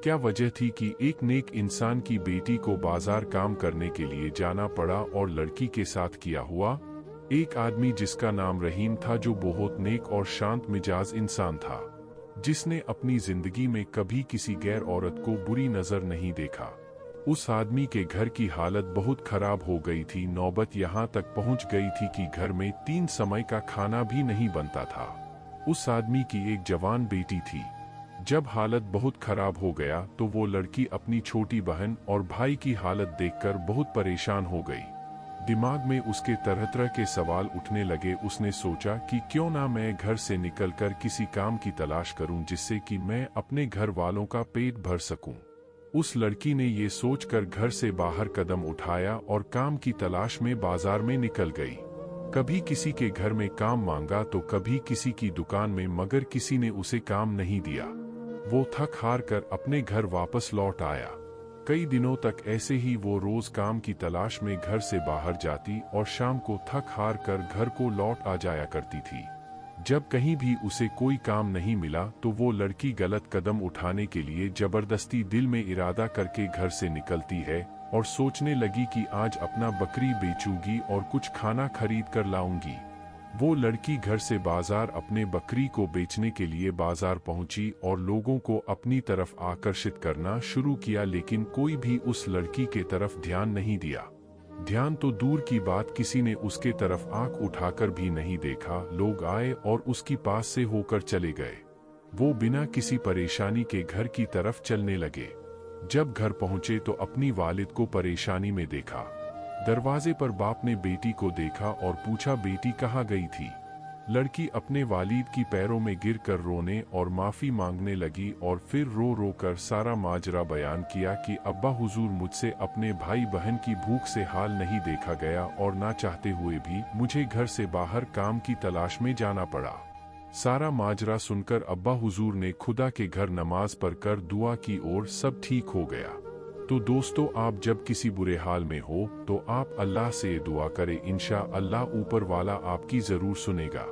क्या वजह थी कि एक नेक इंसान की बेटी को बाजार काम करने के लिए जाना पड़ा और लड़की के साथ किया हुआ? एक आदमी जिसका नाम रहीम था, जो बहुत नेक और शांत मिजाज इंसान था, जिसने अपनी जिंदगी में कभी किसी गैर औरत को बुरी नजर नहीं देखा। उस आदमी के घर की हालत बहुत खराब हो गई थी। नौबत यहाँ तक पहुँच गई थी कि घर में 3 समय का खाना भी नहीं बनता था। उस आदमी की एक जवान बेटी थी। जब हालत बहुत खराब हो गया तो वो लड़की अपनी छोटी बहन और भाई की हालत देखकर बहुत परेशान हो गई। दिमाग में उसके तरह तरह के सवाल उठने लगे। उसने सोचा कि क्यों ना मैं घर से निकलकर किसी काम की तलाश करूं, जिससे कि मैं अपने घर वालों का पेट भर सकूं। उस लड़की ने ये सोचकर घर से बाहर कदम उठाया और काम की तलाश में बाजार में निकल गई। कभी किसी के घर में काम मांगा तो कभी किसी की दुकान में, मगर किसी ने उसे काम नहीं दिया। वो थक हार कर अपने घर वापस लौट आया। कई दिनों तक ऐसे ही वो रोज काम की तलाश में घर से बाहर जाती और शाम को थक हार कर घर को लौट आ जाया करती थी। जब कहीं भी उसे कोई काम नहीं मिला तो वो लड़की गलत कदम उठाने के लिए जबरदस्ती दिल में इरादा करके घर से निकलती है और सोचने लगी कि आज अपना बकरी बेचूंगी और कुछ खाना खरीद कर लाऊंगी। वो लड़की घर से बाजार अपने बकरी को बेचने के लिए बाजार पहुंची और लोगों को अपनी तरफ आकर्षित करना शुरू किया, लेकिन कोई भी उस लड़की के तरफ ध्यान नहीं दिया। ध्यान तो दूर की बात, किसी ने उसके तरफ आंख उठाकर भी नहीं देखा। लोग आए और उसकी पास से होकर चले गए। वो बिना किसी परेशानी के घर की तरफ चलने लगे। जब घर पहुंचे तो अपनी वालिद को परेशानी में देखा। दरवाजे पर बाप ने बेटी को देखा और पूछा, बेटी कहाँ गई थी? लड़की अपने वालिद की पैरों में गिरकर रोने और माफी मांगने लगी और फिर रो रो कर सारा माजरा बयान किया कि अब्बा हुजूर, मुझसे अपने भाई बहन की भूख से हाल नहीं देखा गया और ना चाहते हुए भी मुझे घर से बाहर काम की तलाश में जाना पड़ा। सारा माजरा सुनकर अब्बा हुजूर ने खुदा के घर नमाज पढ़कर दुआ की और सब ठीक हो गया। तो दोस्तों, आप जब किसी बुरे हाल में हो तो आप अल्लाह से दुआ करें, इंशा अल्लाह ऊपर वाला आपकी जरूर सुनेगा।